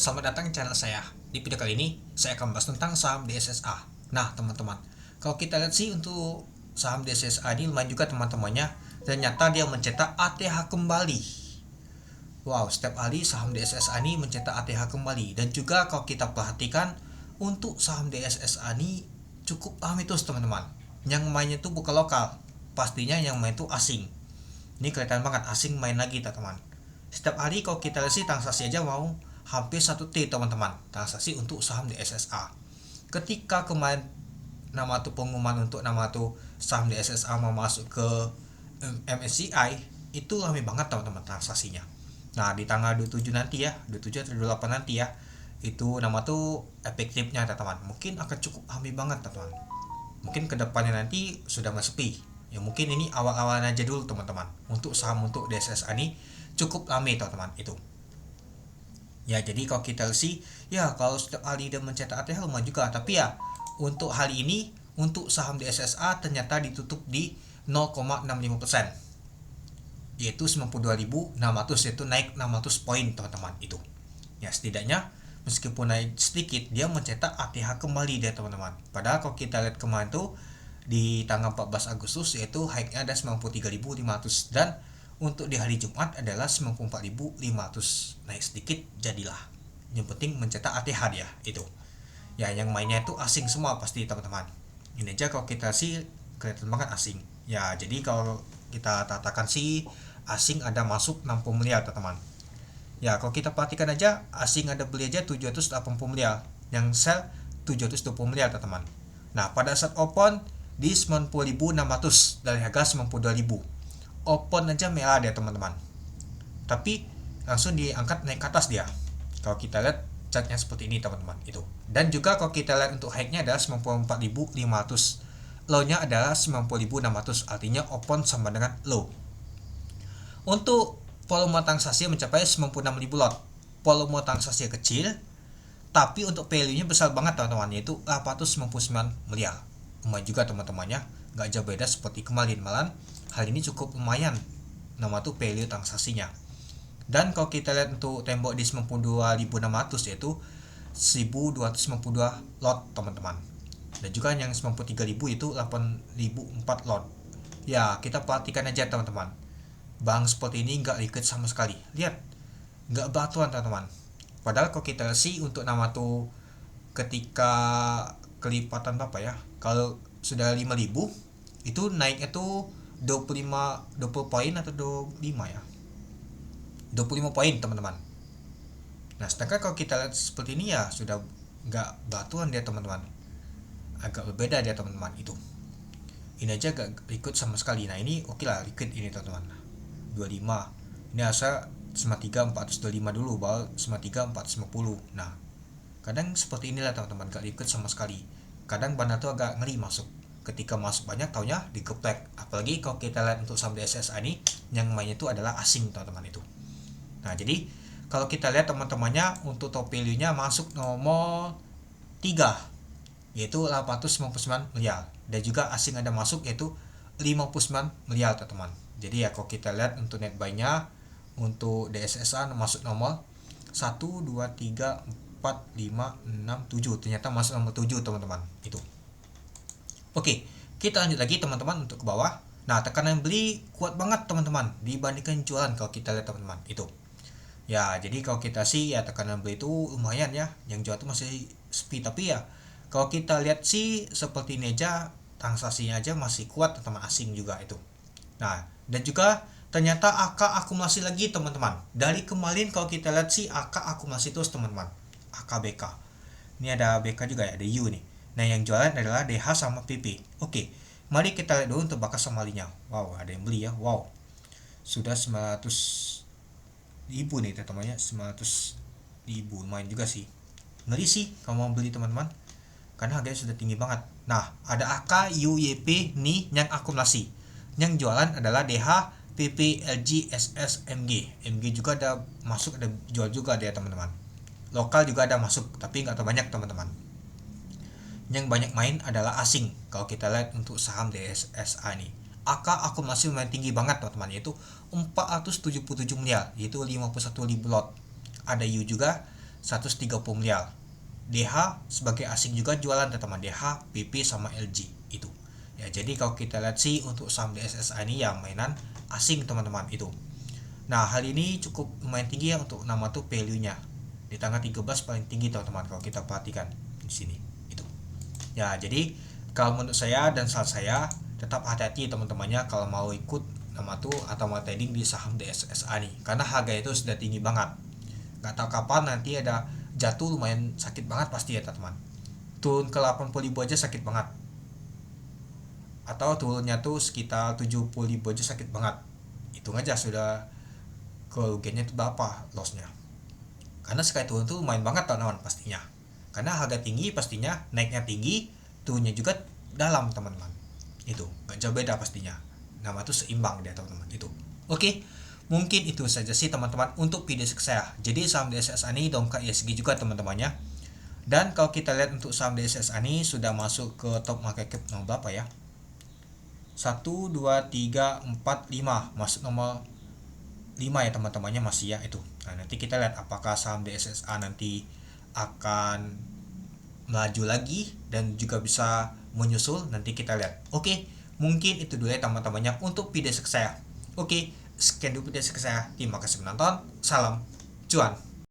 Selamat datang di channel saya. Di video kali ini, saya akan bahas tentang saham DSSA. Nah, teman-teman, kalau kita lihat sih untuk saham DSSA ini lumayan juga teman-temannya. Ternyata dia mencetak ATH kembali. Wow, setiap hari saham DSSA ini mencetak ATH kembali. Dan juga kalau kita perhatikan, untuk saham DSSA ini cukup ramai terus teman-teman. Yang mainnya itu bukan lokal, pastinya yang main itu asing. Ini kelihatan banget asing main lagi teman-teman. Setiap hari kalau kita lihat sih transaksi aja mau hampir 1T teman-teman transaksi untuk saham di SSA. Ketika kemarin nama tuh pengumuman untuk nama tuh saham di SSA mau masuk ke MSCI, itu ramai banget teman-teman transaksinya. Nah, di tanggal 27 nanti ya, 27 atau 28 nanti ya, itu nama tuh efektifnya teman-teman. Mungkin akan cukup ramai banget teman-teman. Mungkin kedepannya nanti sudah sepi. Ya mungkin ini awal-awal aja dulu teman-teman. Untuk saham untuk DSSA ini cukup ramai teman-teman itu. Ya, jadi kalau kita sih, ya kalau setiap hari dia mencetak ATH lumayan juga. Tapi ya, untuk hari ini, untuk saham di SSA ternyata ditutup di 0,65%. Yaitu 92.600, yaitu naik 600 poin teman-teman itu. Ya, setidaknya meskipun naik sedikit, dia mencetak ATH kembali dia teman-teman. Padahal kalau kita lihat kemarin tuh, di tanggal 14 Agustus yaitu high-nya ada 93.500 dan untuk di hari Jumat adalah 94.500, naik sedikit jadilah. Yang penting mencetak ATH dia itu. Ya yang mainnya itu asing semua pasti teman-teman. Ini aja kalau kita sih kelihatan banget asing. Ya jadi kalau kita katakan sih asing ada masuk 60 miliar teman-teman. Ya kalau kita perhatikan aja asing ada beli aja 780 miliar, yang sell 720 miliar teman-teman. Nah pada saat open di 90.600 dari harga 92.000, open aja merah dia teman-teman, tapi langsung diangkat naik ke atas dia. Kalau kita lihat chartnya seperti ini teman-teman itu. Dan juga kalau kita lihat untuk high-nya adalah 94.500, low-nya adalah 90.600, artinya open sama dengan low. Untuk volume transaksi mencapai 96.000 lot. Volume transaksi kecil, tapi untuk value-nya besar banget teman-teman, yaitu 899 miliar. Lumayan juga teman-temannya, nggak jauh beda seperti kemarin, malah hal ini cukup lumayan nama tuh value transaksinya. Dan kalau kita lihat untuk tembok di 92.600 yaitu 1292 lot teman-teman. Dan juga yang 93.000 itu 8.004 lot. Ya kita perhatikan aja teman-teman, bank seperti ini nggak liquid sama sekali. Lihat, nggak batuan teman-teman. Padahal kalau kita sih untuk nama tuh ketika kelipatan berapa ya, kalau sudah 5.000 itu naiknya tuh 20 poin atau 25 ya, 25 poin teman-teman. Nah sedangkan kalau kita lihat seperti ini ya sudah nggak batuan dia teman-teman, agak berbeda dia teman-teman itu. Ini aja gak liquid sama sekali. Nah ini oke lah liquid ini teman-teman, 25. Ini asal 93 425 dulu, baru 93 450. Nah kadang seperti inilah teman-teman, gak liquid sama sekali. Kadang bandar tuh agak ngeri masuk, ketika masuk banyak taunya digeplek. Apalagi kalau kita lihat untuk saham DSSA ini yang mainnya itu adalah asing teman-teman itu. Nah jadi kalau kita lihat teman-temannya untuk top value nya masuk nomor 3 yaitu 899 miliar, dan juga asing ada masuk yaitu 59 miliar teman-teman. Jadi ya kalau kita lihat untuk net buy nya untuk DSSA masuk nomor 1 2 3 4 5 6 7, ternyata masuk nomor 7 teman-teman itu. Oke, kita lanjut lagi teman-teman untuk ke bawah. Nah, tekanan beli kuat banget teman-teman dibandingkan jualan kalau kita lihat teman-teman itu. Ya, jadi kalau kita sih ya tekanan beli itu lumayan ya, yang jual itu masih sepi, tapi ya kalau kita lihat sih seperti ini aja transaksinya aja masih kuat teman-teman, asing juga itu. Nah, dan juga ternyata AK akumulasi lagi teman-teman. Dari kemarin kalau kita lihat sih AK akumulasi terus teman-teman. AKBK. Ini ada BK juga ya, ada U nih. Nah, yang jualan adalah DH sama PP. Oke, mari kita lihat dulu untuk bakas samalinya. Wow, ada yang beli ya. Wow, sudah 900.000 nih teman-temannya, 900.000, lumayan juga sih. Ngeri sih kalau mau beli teman-teman, karena harganya sudah tinggi banget. Nah, ada AK, UYP nih yang akumulasi. Yang jualan adalah DH, PP, LG, SS, MG. MG juga ada masuk, ada jual juga dia teman-teman. Lokal juga ada masuk, tapi nggak terlalu banyak teman-teman. Yang banyak main adalah asing kalau kita lihat untuk saham DSSA ini. AK akumulasi lumayan tinggi banget teman-teman, yaitu 477 miliar, yaitu 51.000 lot. Ada U juga 130 miliar. DH sebagai asing juga jualan teman-teman, DH, PP sama LG itu. Ya, jadi kalau kita lihat sih untuk saham DSSA ini ya mainan asing teman-teman itu. Nah, hal ini cukup lumayan tinggi ya untuk nama tuh value-nya. Di tanggal 13 paling tinggi teman-teman kalau kita perhatikan di sini itu. Ya, jadi kalau menurut saya dan saran saya tetap hati-hati teman-temannya kalau mau ikut nama tuh atau mau trading di saham DSSA nih, karena harga itu sudah tinggi banget. Nggak tahu kapan nanti ada jatuh, lumayan sakit banget pasti ya teman-teman. Turun ke 80.000 aja sakit banget, atau turunnya tuh sekitar 70.000 aja sakit banget. Hitung aja sudah kerugiannya itu berapa lossnya. Karena sekali turun tuh lumayan banget teman-teman pastinya, karena harga tinggi pastinya naiknya tinggi, turunnya juga dalam teman-teman. Itu nggak jauh beda pastinya, nama tuh seimbang dia teman-teman itu. Oke, mungkin itu saja sih teman-teman untuk video saya. Jadi saham DSSA ini dongkrak ISG juga teman-temannya. Dan kalau kita lihat untuk saham DSSA ini sudah masuk ke top market cap nomor berapa ya, 1, 2, 3, 4, 5, masuk nomor 5 ya teman-temannya masih ya itu. Nah, nanti kita lihat apakah saham DSSA nanti akan melaju lagi dan juga bisa menyusul, nanti kita lihat. Oke, mungkin itu dulu ya teman-temannya untuk video saya. Oke, sekian dulu video saya. Terima kasih menonton. Salam cuan.